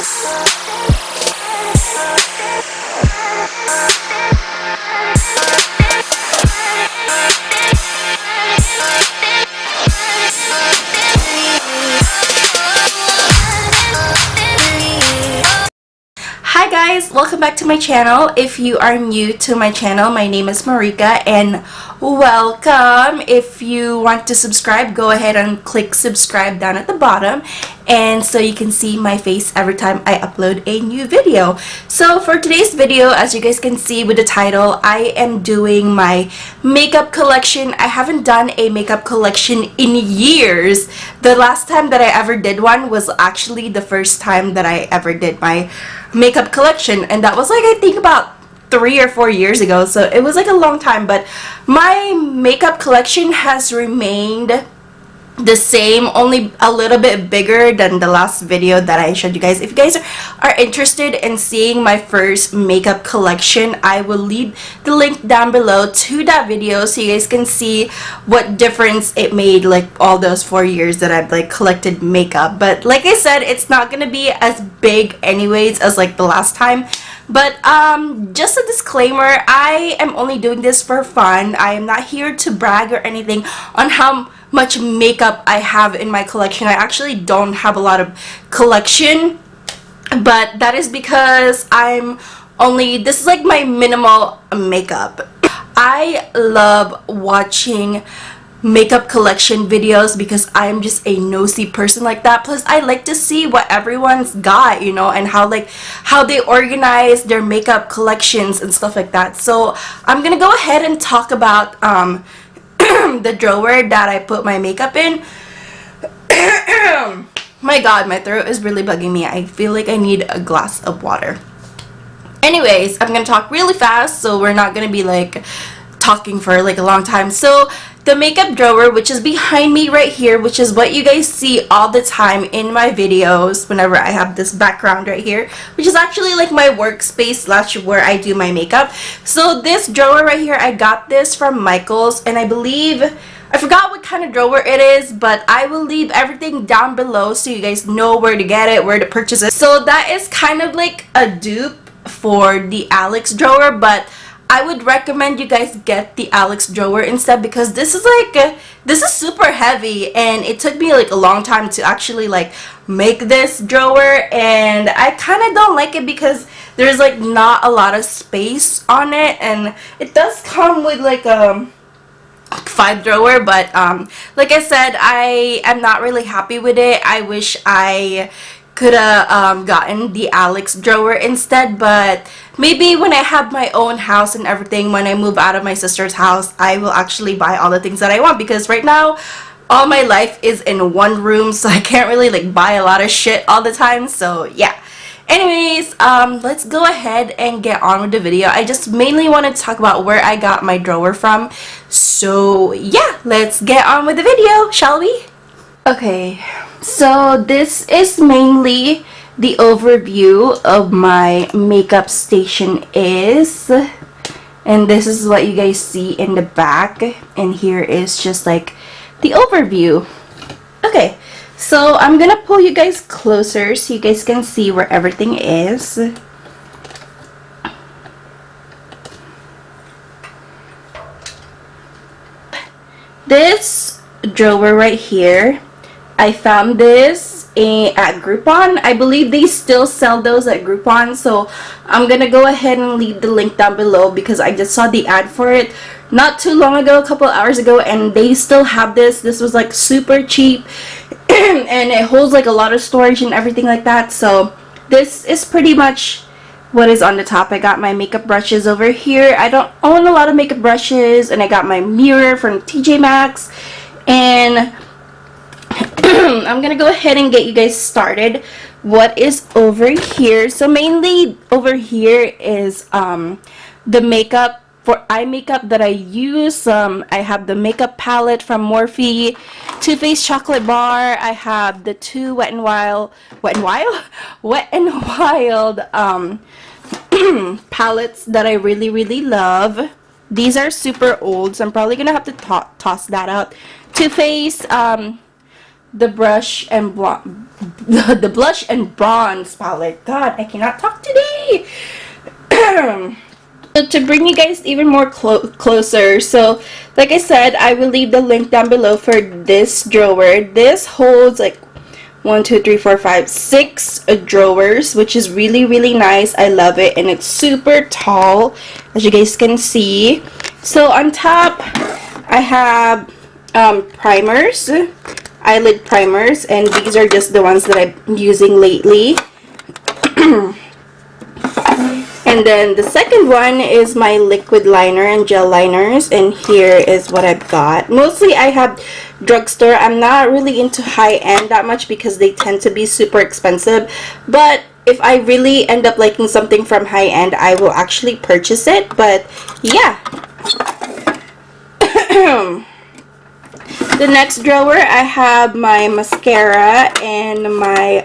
Hi guys, welcome back to my channel. If you are new to my channel, my name is Marika and welcome. If you want to subscribe, go ahead and click subscribe down at the bottom, and so you can see my face every time I upload a new video. So for today's video, as you guys can see with the title, I am doing my makeup collection. I haven't done a makeup collection in years. The last time that I ever did one was actually the first time that I ever did my makeup collection, and that was like I think about 3 or 4 years ago, so it was like a long time. But my makeup collection has remained the same, only a little bit bigger than the last video that I showed you guys. If you guys are interested in seeing my first makeup collection, I will leave the link down below to that video so you guys can see what difference it made, like all those 4 years that I've like collected makeup. But like I said, it's not gonna be as big anyways as like the last time. But just a disclaimer, I am only doing this for fun. I am not here to brag or anything on how much makeup I have in my collection. I actually don't have a lot of collection, but that is because this is like my minimal makeup. I love watching makeup collection videos because I'm just a nosy person like that. Plus I like to see what everyone's got, you know, and how they organize their makeup collections and stuff like that. So I'm gonna go ahead and talk about the drawer that I put my makeup in. My god, my throat is really bugging me. I feel like I need a glass of water. Anyways, I'm gonna talk really fast, so we're not gonna be like talking for like a long time. So the makeup drawer, which is behind me right here, which is what you guys see all the time in my videos whenever I have this background right here, which is actually like my workspace slash where I do my makeup. So this drawer right here, I got this from Michael's, and I forgot what kind of drawer it is, but I will leave everything down below so you guys know where to get it, where to purchase it. So that is kind of like a dupe for the Alex drawer, but I would recommend you guys get the Alex drawer instead, because this is super heavy and it took me like a long time to actually like make this drawer, and I kind of don't like it because there's like not a lot of space on it, and it does come with like a 5 drawer, but like I said, I am not really happy with it. I wish I could have gotten the Alex drawer instead, but maybe when I have my own house and everything, when I move out of my sister's house, I will actually buy all the things that I want, because right now all my life is in one room, so I can't really like buy a lot of shit all the time. So yeah, anyways, let's go ahead and get on with the video. I just mainly want to talk about where I got my drawer from. So yeah, let's get on with the video, shall we? Okay, so this is mainly the overview of my makeup station is, and this is what you guys see in the back, and here is just like the overview. Okay, so I'm gonna pull you guys closer so you guys can see where everything is. This drawer right here, I found this at Groupon. I believe they still sell those at Groupon, so I'm gonna go ahead and leave the link down below because I just saw the ad for it not too long ago, a couple hours ago, and they still have this. This was like super cheap and it holds like a lot of storage and everything like that. So this is pretty much what is on the top. I got my makeup brushes over here. I don't own a lot of makeup brushes, and I got my mirror from TJ Maxx, and I'm gonna go ahead and get you guys started. What is over here? So mainly over here is the makeup for eye makeup that I use. I have the makeup palette from Morphe, Too Faced Chocolate Bar. I have the two Wet n Wild palettes that I really love. These are super old, so I'm probably gonna have to toss that out. Too Faced the the blush and bronze palette. God, I cannot talk today. So to bring you guys even more closer, so like I said, I will leave the link down below for this drawer. This holds like 1, 2, 3, 4, 5, 6 drawers, which is really, really nice. I love it, and it's super tall, as you guys can see. So on top, I have primers, eyelid primers, and these are just the ones that I'm using lately. And then the second one is my liquid liner and gel liners, and here is what I've got. Mostly I have drugstore. I'm not really into high-end that much because they tend to be super expensive, but if I really end up liking something from high-end, I will actually purchase it. But yeah. The next drawer, I have my mascara and my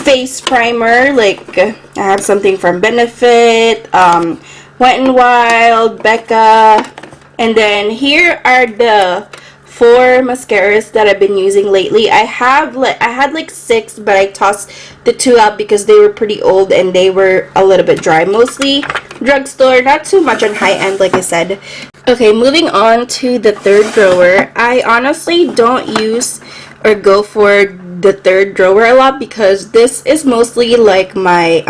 face primer. Like I have something from Benefit, Wet n Wild, Becca, and then here are the 4 mascaras that I've been using lately. I had like 6, but I tossed the 2 out because they were pretty old and they were a little bit dry. Mostly drugstore, not too much on high end, like I said. Okay, moving on to the third drawer. I honestly don't use or go for the third drawer a lot because this is mostly like my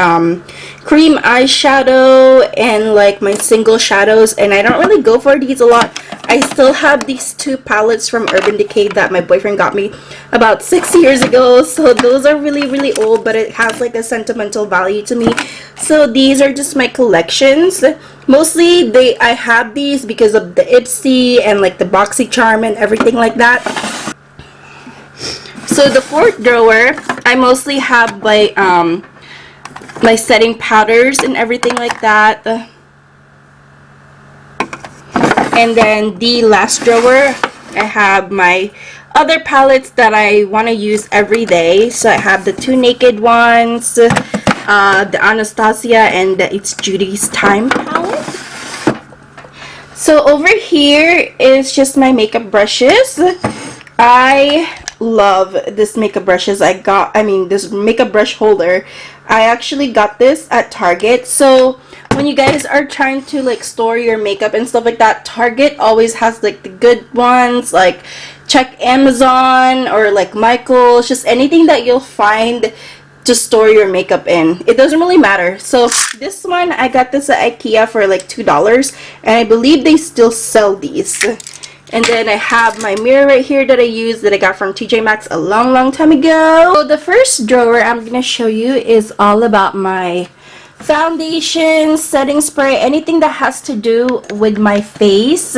cream eyeshadow and like my single shadows, and I don't really go for these a lot. I still have these 2 palettes from Urban Decay that my boyfriend got me about 6 years ago, so those are really, really old, but it has like a sentimental value to me. So these are just my collections. Mostly I have these because of the Ipsy and like the BoxyCharm and everything like that. So the fourth drawer, I mostly have my my setting powders and everything like that. And then the last drawer, I have my other palettes that I want to use every day. So I have the 2 Naked ones, the Anastasia, and the It's Judy's Time palette. So over here is just my makeup brushes. I love this makeup brushes. This makeup brush holder. I actually got this at Target. So when you guys are trying to like store your makeup and stuff like that, Target always has like the good ones. Like check Amazon or like Michael's, just anything that you'll find to store your makeup in. It doesn't really matter. So this one, I got this at IKEA for like $2, and I believe they still sell these. And then I have my mirror right here that I use that I got from TJ Maxx a long time ago. So the first drawer I'm gonna show you is all about my foundation, setting spray, anything that has to do with my face.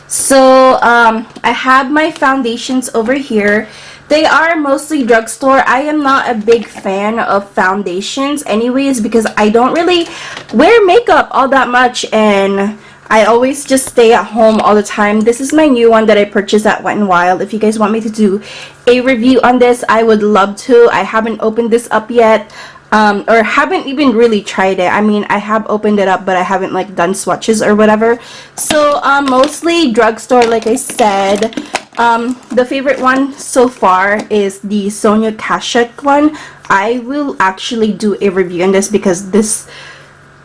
So I have my foundations over here. They are mostly drugstore. I am not a big fan of foundations anyways because I don't really wear makeup all that much, and I always just stay at home all the time. This is my new one that I purchased at Wet n Wild. If you guys want me to do a review on this, I would love to. I haven't opened this up yet, or haven't even really tried it. I mean, I have opened it up, but I haven't like done swatches or whatever. So mostly drugstore, like I said. The favorite one so far is the Sonia Kashuk one. I will actually do a review on this because this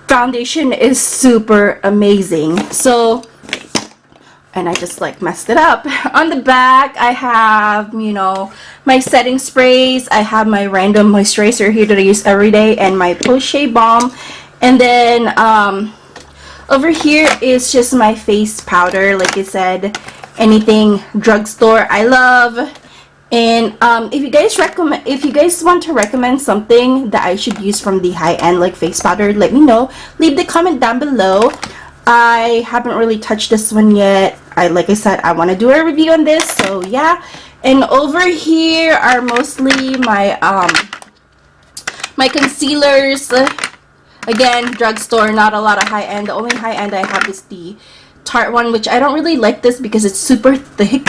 foundation is super amazing. So, and I just like messed it up. On the back, I have, you know, my setting sprays. I have my random moisturizer here that I use every day, and my Poche Balm. And then over here is just my face powder. Like I said, anything drugstore I love. And if you guys want to recommend something that I should use from the high-end like face powder, let me know. Leave the comment down below. I haven't really touched this one yet. Like I said, I want to do a review on this, so yeah. And over here are mostly my my concealers. Again, drugstore, not a lot of high-end. The only high-end I have is the Tarte one, which I don't really like this because it's super thick.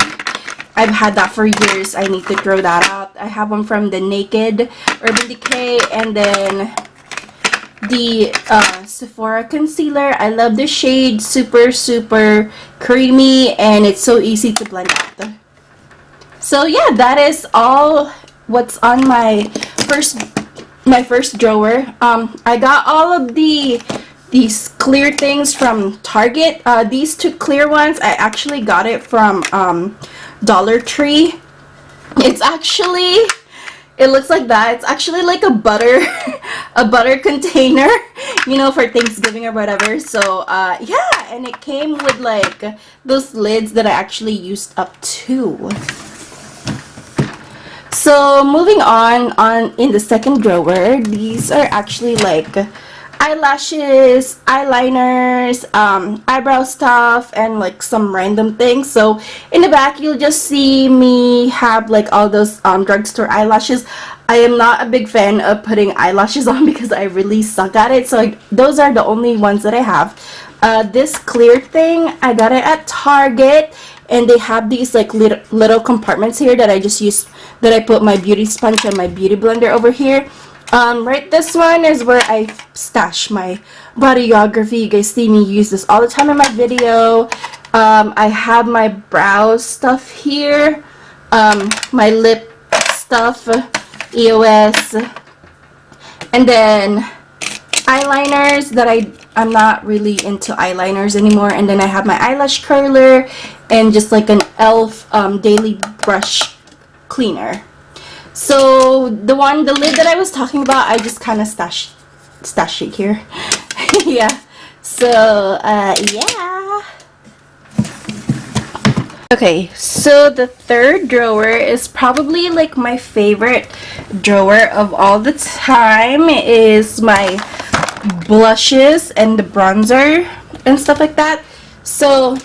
I've had that for years. I need to throw that out. I have one from the Naked Urban Decay, and then the Sephora concealer. I love the shade. Super creamy, and it's so easy to blend out. So yeah, that is all what's on my first drawer. I got all of these clear things from Target. These two clear ones, I actually got it from Dollar Tree. It looks like that. It's actually like a butter container, you know, for Thanksgiving or whatever. So yeah, and it came with like those lids that I actually used up too. So moving on in the second drawer, these are actually like eyelashes, eyeliners, eyebrow stuff, and like some random things. So in the back, you'll just see me have like all those drugstore eyelashes. I am not a big fan of putting eyelashes on because I really suck at it. So like, those are the only ones that I have. This clear thing, I got it at Target, and they have these like little compartments here that I just use, that I put my beauty sponge and my beauty blender over here. Right, this one is where I stash my bodyography. You guys see me use this all the time in my video. I have my brow stuff here, my lip stuff, EOS, and then eyeliners that I'm not really into eyeliners anymore. And then I have my eyelash curler and just like an e.l.f. Daily brush cleaner. So the lid that I was talking about, I just kind of stash it here. Yeah. So yeah. Okay, so the third drawer is probably like my favorite drawer of all the time. It is my blushes and the bronzer and stuff like that. So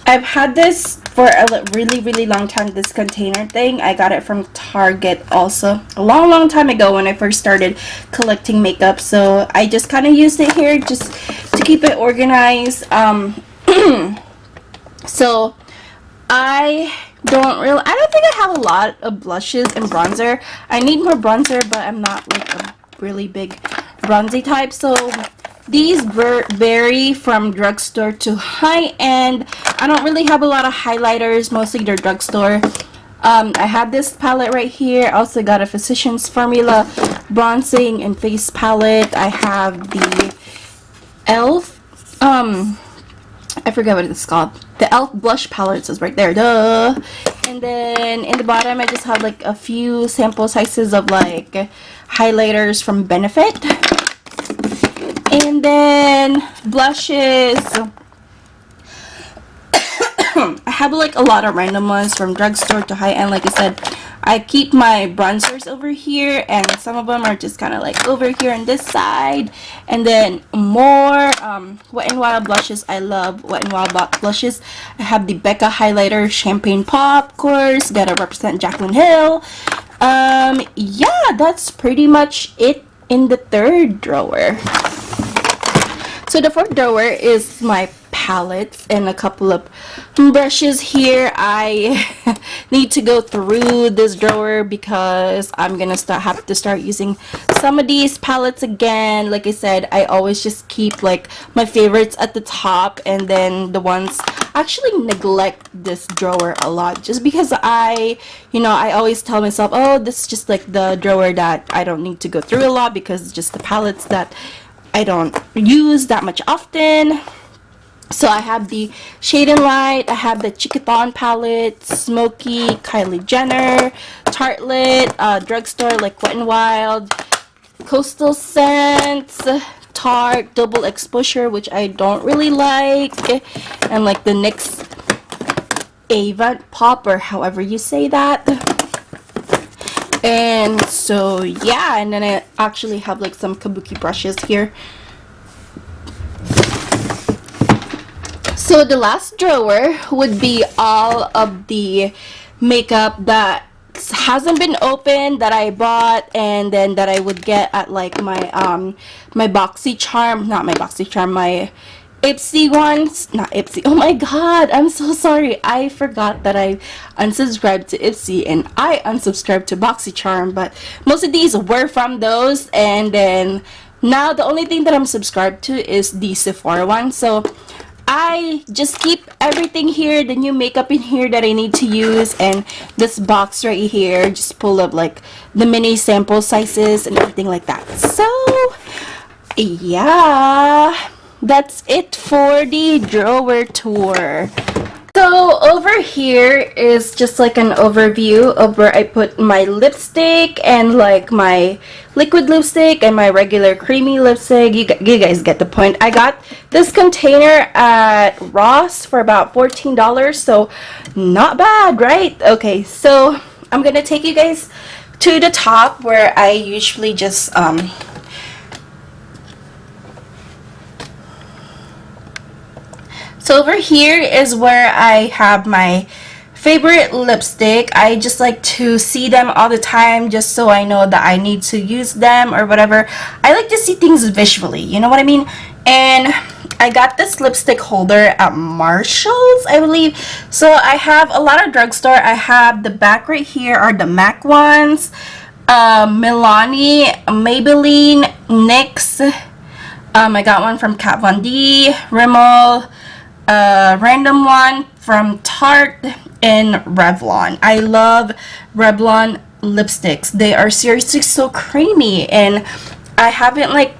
I've had this for a really long time, this container thing. I got it from Target also a long time ago when I first started collecting makeup. So I just kind of used it here just to keep it organized. So I don't think I have a lot of blushes and bronzer. I need more bronzer, but I'm not like a really big bronzy type. So these vary from drugstore to high-end. I don't really have a lot of highlighters, mostly they're drugstore. I have this palette right here. I also got a Physicians Formula bronzing and face palette. I have the e.l.f. I forget what it's called. The e.l.f. blush palette is right there. Duh. And then in the bottom, I just have like a few sample sizes of like highlighters from Benefit. And then blushes. I have like a lot of random ones from drugstore to high-end. Like I said, I keep my bronzers over here, and some of them are just kind of like over here on this side. And then more Wet n Wild blushes. I love Wet n Wild blushes. I have the Becca highlighter, Champagne Pop, of course. Gotta represent Jaclyn Hill. Yeah, that's pretty much it in the third drawer. So the fourth drawer is my palettes and a couple of brushes here. I need to go through this drawer because I'm gonna have to start using some of these palettes again. Like I said, I always just keep like my favorites at the top, and then the ones actually neglect this drawer a lot just because I always tell myself, oh, this is just like the drawer that I don't need to go through a lot because it's just the palettes that I don't use that much often. So I have the Shade and Light, I have the Chicathon palette, Smoky, Kylie Jenner, Tartelette, drugstore like Wet n Wild, Coastal Scents, Tarte, Double Exposure, which I don't really like, and like the NYX Avant Pop, or however you say that. And so yeah, and then I actually have like some kabuki brushes here. So the last drawer would be all of the makeup that hasn't been opened, that I bought, and then that I would get at like my my BoxyCharm, not my BoxyCharm, my Ipsy ones, not Ipsy. Oh my god, I'm so sorry. I forgot that I unsubscribed to Ipsy and I unsubscribed to BoxyCharm, but most of these were from those. And then now the only thing that I'm subscribed to is the Sephora one. So I just keep everything here, the new makeup in here that I need to use, and this box right here just pull up like the mini sample sizes and everything like that. So yeah, that's it for the drawer tour. So over here is just like an overview of where I put my lipstick and like my liquid lipstick and my regular creamy lipstick. You guys get the point. I got this container at Ross for about $14, so not bad, right? Okay, so I'm gonna take you guys to the top where I usually just so over here is where I have my favorite lipstick. I just like to see them all the time just so I know that I need to use them or whatever. I like to see things visually, you know what I mean? And I got this lipstick holder at Marshall's, I believe. So I have a lot of drugstore. I have the back right here are the MAC ones, Milani, Maybelline, NYX. I got one from Kat Von D, Rimmel, random one from Tarte, and Revlon. I love Revlon lipsticks. They are seriously so creamy, and I haven't like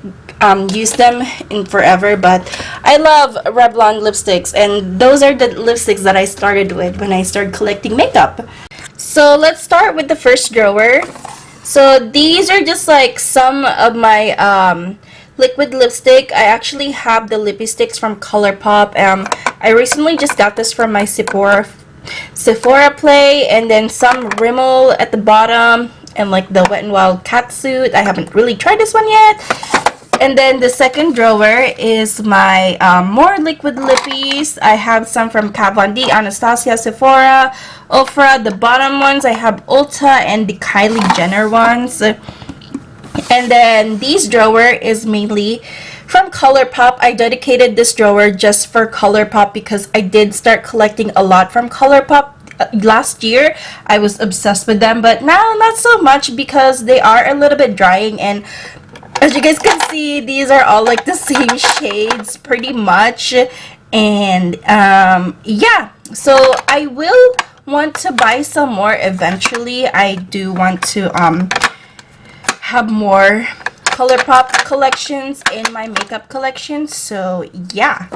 used them in forever, but I love Revlon lipsticks, and those are the lipsticks that I started with when I started collecting makeup. So let's start with the first drawer. So these are just like some of my liquid lipstick. I actually have the lippy sticks from ColourPop. I recently just got this from my Sephora Play, and then some Rimmel at the bottom, and like the Wet n Wild catsuit. I haven't really tried this one yet. And then the second drawer is my more liquid lippies. I have some from Kat Von D, Anastasia, Sephora, Ofra. The bottom ones I have Ulta and the Kylie Jenner ones. And then this drawer is mainly from ColourPop. I dedicated this drawer just for ColourPop because I did start collecting a lot from ColourPop last year. I was obsessed with them, but now not so much because they are a little bit drying, and as you guys can see, these are all like the same shades pretty much. And yeah, so I will want to buy some more eventually. I do want to have more ColourPop collections in my makeup collection, so yeah.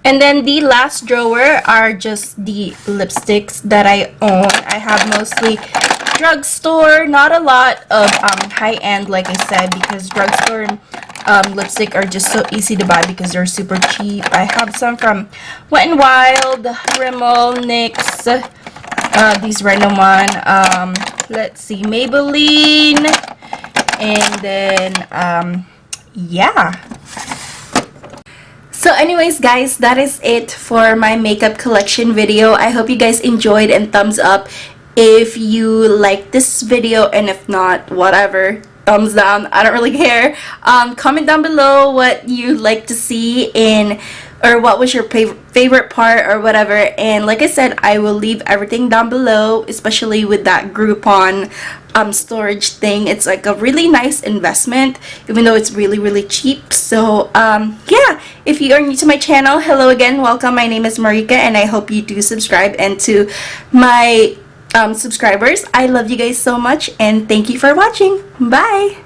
And then the last drawer are just the lipsticks that I own. I have mostly drugstore, not a lot of high-end, like I said, because drugstore lipstick are just so easy to buy because they're super cheap. I have some from Wet n Wild, Rimmel, NYX, these random one, let's see, Maybelline, and then yeah. So anyways guys, that is it for my makeup collection video. I hope you guys enjoyed, and thumbs up if you like this video, and if not, whatever, thumbs down, I don't really care. Comment down below what you'd like to see in, or what was your favorite part or whatever. And like I said, I will leave everything down below, especially with that Groupon storage thing. It's like a really nice investment, even though it's really cheap. So yeah, if you are new to my channel, hello again, welcome. My name is Marika, and I hope you do subscribe. And to my subscribers, I love you guys so much, and thank you for watching. Bye.